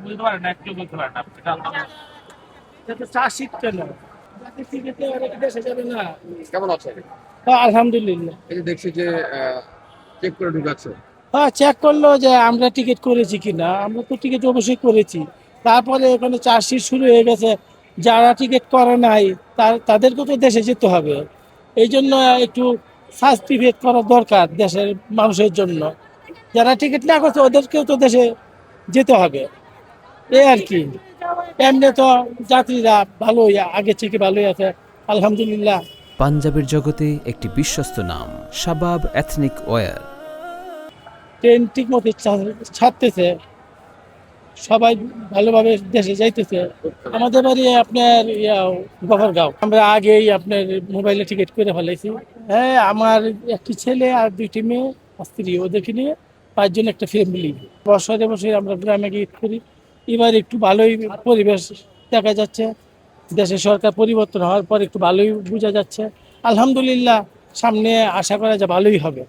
বলতে পারেন না, একটু বলতে পারেন না আপনি, এটা আলহামদুলিল্লাহ। এটা তো চাষির কেন জাতির টিকিটে অনেক দেশে যাবে না। কেমন আছে? হ্যাঁ, আলহামদুলিল্লাহ। এই যে দেখছি যে চেক করে ঢুকাচ্ছে। হ্যাঁ, চেক করলো যে আমরা টিকিট করেছি কিনা, আমরা তো টিকিট অবশ্যই করেছি। তারপরে এখানে চার্জশিট শুরু হয়ে গেছে, যারা টিকিট করে নাই তাদেরকে তো দেশে যেতে হবে। এই জন্য একটু সার্টিফিকেট করা দরকার দেশের মানুষের জন্য। যারা টিকিট না করছে ওদেরকেও তো দেশে যেতে হবে, এই আর কি। এমনি তো যাত্রীরা ভালোই, আগে থেকে ভালোই আছে, আলহামদুলিল্লাহ। পাঞ্জাবের জগতে একটি বিশ্বস্ত নাম শাবাব এথনিক ওয়্যার। ট্রেন ঠিক মতো ছাড়তেছে, সবাই ভালোভাবে দেশে যাইতেছে। আমাদের বাড়ি আপনার গফরগাঁও। আমরা আগেই আপনার মোবাইলে টিকিট করে ফেলাইছি। হ্যাঁ, আমার একটি ছেলে আর দুইটি মেয়ে, স্ত্রী, ওদেরকে নিয়ে 5 জন একটা ফ্যামিলি। বছরে বছরে আমরা গ্রামে গিয়ে ঈদ করি। এবার একটু ভালোই পরিবেশ দেখা যাচ্ছে, দেশের সরকার পরিবর্তন হওয়ার পর একটু ভালোই বোঝা যাচ্ছে। আলহামদুলিল্লাহ, সামনে আশা করা যায় ভালোই হবে।